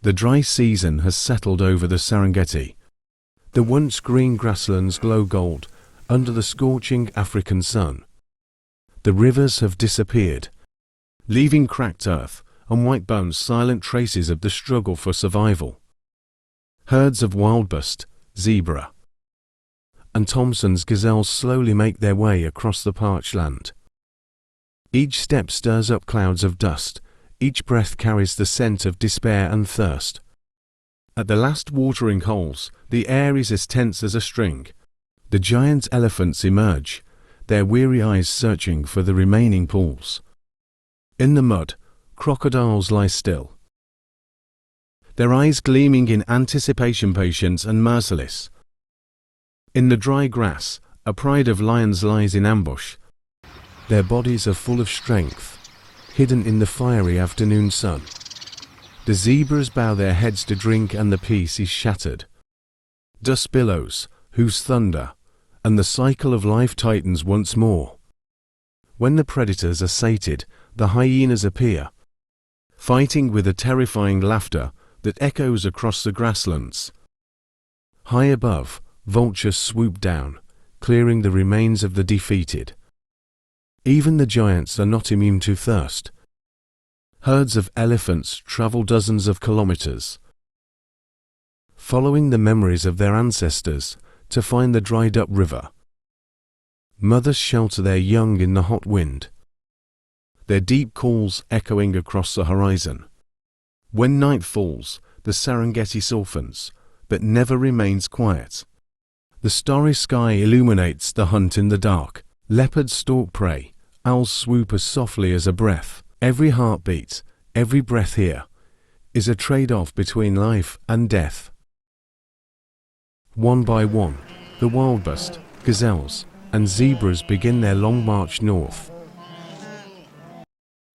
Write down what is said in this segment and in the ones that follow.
The dry season has settled over the Serengeti. The once green grasslands glow gold under the scorching African sun. The rivers have disappeared, leaving cracked earth and white bones silent traces of the struggle for survival. Herds of wildebeest, zebra, and Thomson's gazelles slowly make their way across the parched land. Each step stirs up clouds of dust, each breath carries the scent of despair and thirst. At the last watering holes, the air is as tense as a string. The giant elephants emerge, their weary eyes searching for the remaining pools. In the mud, crocodiles lie still, their eyes gleaming in anticipation, patient and merciless. In the dry grass, a pride of lions lies in ambush. Their bodies are full of strength, hidden in the fiery afternoon sun. The zebras bow their heads to drink and the peace is shattered. Dust billows, whose thunder, and the cycle of life tightens once more. When the predators are sated, the hyenas appear, fighting with a terrifying laughter that echoes across the grasslands. High above, vultures swoop down, clearing the remains of the defeated. Even the giants are not immune to thirst. Herds of elephants travel dozens of kilometers, following the memories of their ancestors to find the dried-up river. Mothers shelter their young in the hot wind, their deep calls echoing across the horizon. When night falls, the Serengeti softens, but never remains quiet. The starry sky illuminates the hunt in the dark. Leopards stalk prey, owls swoop as softly as a breath. Every heartbeat, every breath here, is a trade-off between life and death. One by one, the wildebeest, gazelles, and zebras begin their long march north.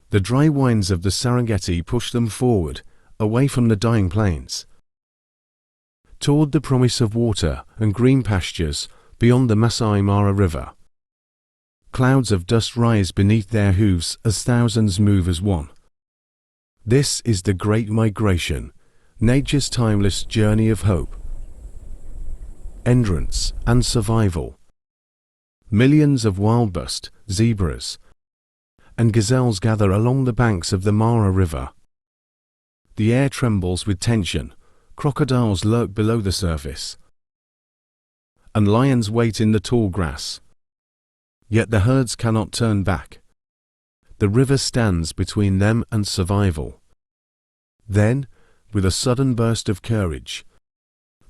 The dry winds of the Serengeti push them forward, away from the dying plains, toward the promise of water and green pastures beyond the Maasai Mara River. Clouds of dust rise beneath their hooves as thousands move as one. This is the Great Migration, nature's timeless journey of hope, endurance, and survival. Millions of wildebeest, zebras, and gazelles gather along the banks of the Mara River. The air trembles with tension, crocodiles lurk below the surface, and lions wait in the tall grass. Yet the herds cannot turn back. The river stands between them and survival. Then, with a sudden burst of courage,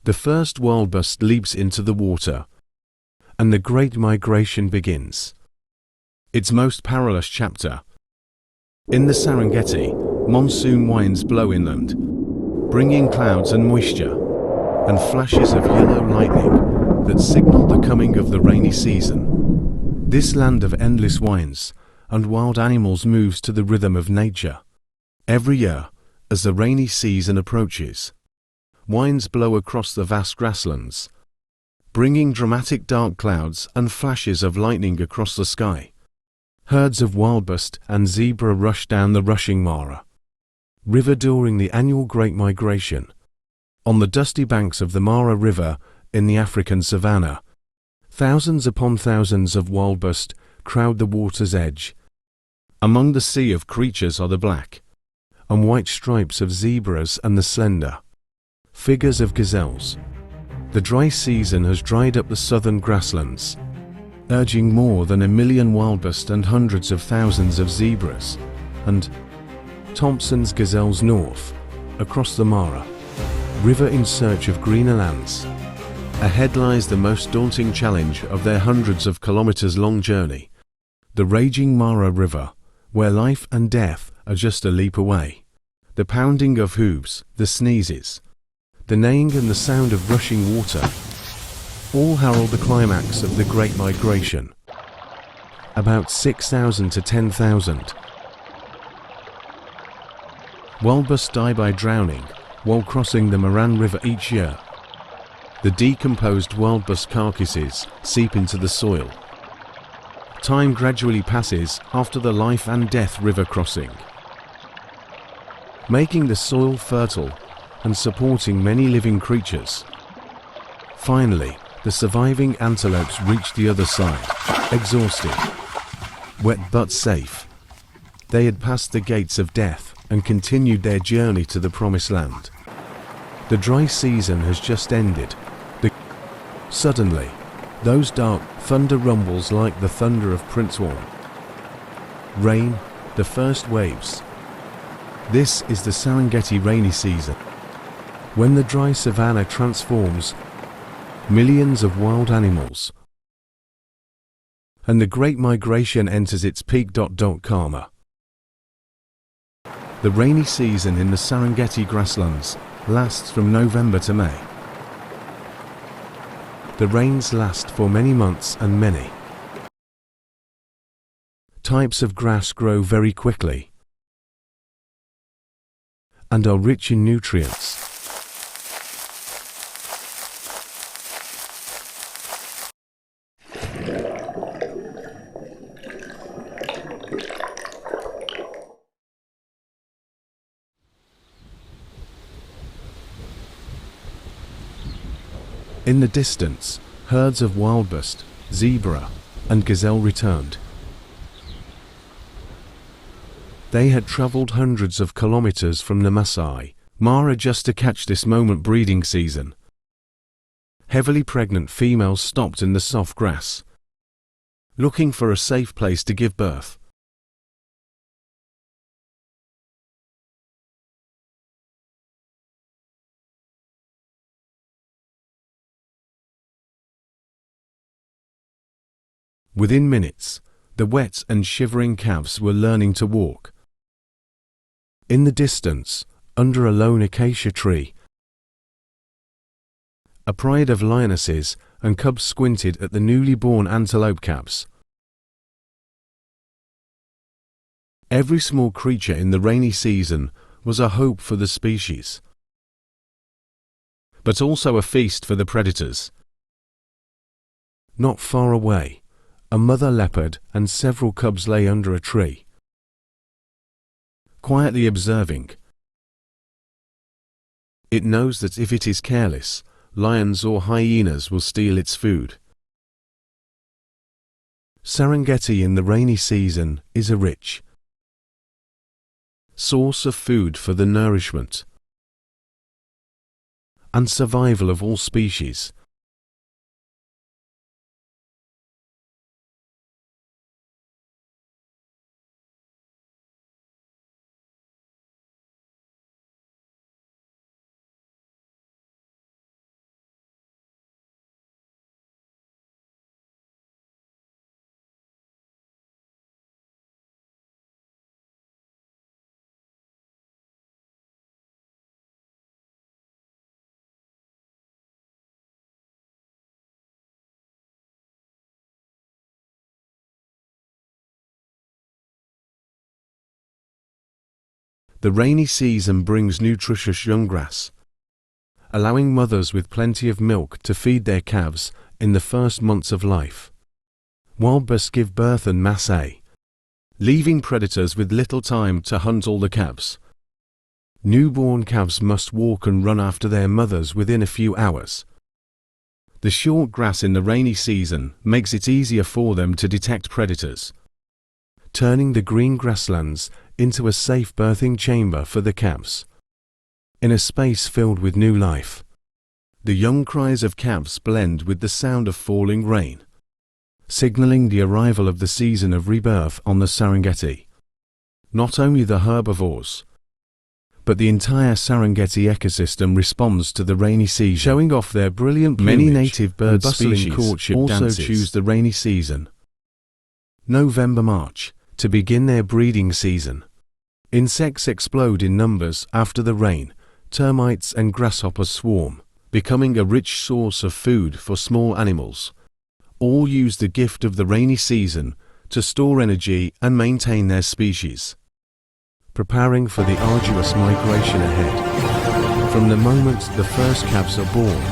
the first wildebeest leaps into the water, and the Great Migration begins. Its most perilous chapter. In the Serengeti, monsoon winds blow inland, bringing clouds and moisture, and flashes of yellow lightning that signal the coming of the rainy season. This land of endless winds and wild animals moves to the rhythm of nature. Every year, as the rainy season approaches, winds blow across the vast grasslands, bringing dramatic dark clouds and flashes of lightning across the sky. Herds of wildebeest and zebra rush down the rushing Mara River during the annual Great Migration. On the dusty banks of the Mara River in the African savanna, thousands upon thousands of wildebeest crowd the water's edge. Among the sea of creatures are the black and white stripes of zebras and the slender figures of gazelles. The dry season has dried up the southern grasslands, urging more than 1 million wildebeest and hundreds of thousands of zebras and Thomson's gazelles north, across the Mara River in search of greener lands. Ahead lies the most daunting challenge of their hundreds of kilometers long journey, the raging Mara River, where life and death are just a leap away. The pounding of hooves, the sneezes, the neighing and the sound of rushing water all herald the climax of the Great Migration. About 6,000 to 10,000 wildebeest die by drowning while crossing the Mara River each year. The decomposed wildebeest carcasses seep into the soil. Time gradually passes after the life and death river crossing, making the soil fertile and supporting many living creatures. Finally, the surviving antelopes reached the other side, exhausted, wet but safe. They had passed the gates of death and continued their journey to the promised land. The dry season has just ended. Suddenly, those dark thunder rumbles like the thunder of Prince War. Rain, the first waves. This is the Serengeti rainy season. When the dry savanna transforms, millions of wild animals, and the Great Migration enters its peak. Karma. The rainy season in the Serengeti grasslands lasts from November to May. The rains last for many months and many types of grass grow very quickly and are rich in nutrients. In the distance, herds of wildebeest, zebra, and gazelle returned. They had travelled hundreds of kilometres from the Maasai Mara just to catch this moment breeding season. Heavily pregnant females stopped in the soft grass, looking for a safe place to give birth. Within minutes, the wet and shivering calves were learning to walk. In the distance, under a lone acacia tree, a pride of lionesses and cubs squinted at the newly born antelope calves. Every small creature in the rainy season was a hope for the species, but also a feast for the predators. Not far away, a mother leopard and several cubs lay under a tree, quietly observing. It knows that if it is careless, lions or hyenas will steal its food. Serengeti in the rainy season is a rich source of food for the nourishment and survival of all species. The rainy season brings nutritious young grass, allowing mothers with plenty of milk to feed their calves in the first months of life. Wildebeest give birth en masse, leaving predators with little time to hunt all the calves. Newborn calves must walk and run after their mothers within a few hours. The short grass in the rainy season makes it easier for them to detect predators, turning the green grasslands into a safe birthing chamber for the calves. In a space filled with new life, the young cries of calves blend with the sound of falling rain, signaling the arrival of the season of rebirth on the Serengeti. Not only the herbivores, but the entire Serengeti ecosystem responds to the rainy season, showing off their brilliant plumage. Many native bird species also choose the rainy season, November-March, to begin their breeding season. Insects explode in numbers after the rain. Termites and grasshoppers swarm, becoming a rich source of food for small animals. All use the gift of the rainy season to store energy and maintain their species, preparing for the arduous migration ahead. From the moment the first calves are born,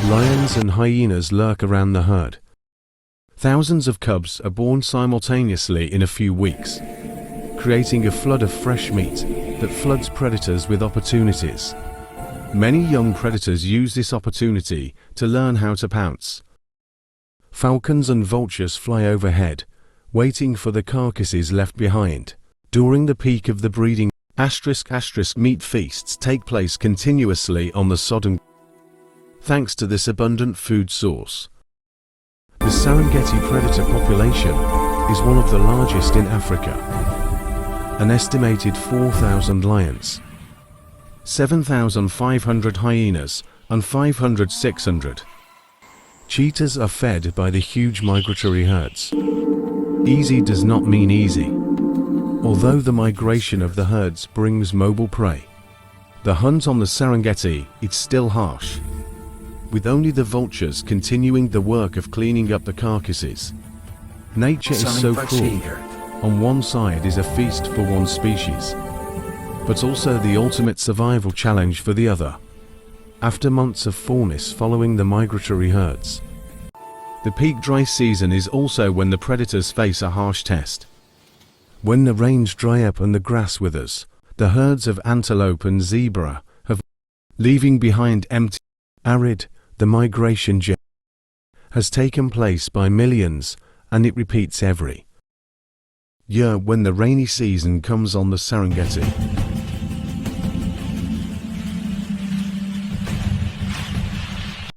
lions and hyenas lurk around the herd. Thousands of cubs are born simultaneously in a few weeks, creating a flood of fresh meat that floods predators with opportunities. Many young predators use this opportunity to learn how to pounce. Falcons and vultures fly overhead, waiting for the carcasses left behind. During the peak of the breeding, meat feasts take place continuously on the sodden. Thanks to this abundant food source, the Serengeti predator population is one of the largest in Africa. An estimated 4,000 lions, 7,500 hyenas, and 600 cheetahs are fed by the huge migratory herds. Easy does not mean easy. Although the migration of the herds brings mobile prey, the hunt on the Serengeti is still harsh, with only the vultures continuing the work of cleaning up the carcasses. Nature is so cruel. On one side is a feast for one species, but also the ultimate survival challenge for the other. After months of fullness following the migratory herds, the peak dry season is also when the predators face a harsh test. When the rains dry up and the grass withers, the herds of antelope and zebra have leaving behind empty, arid. The migration has taken place by millions, and it repeats every year when the rainy season comes on the Serengeti.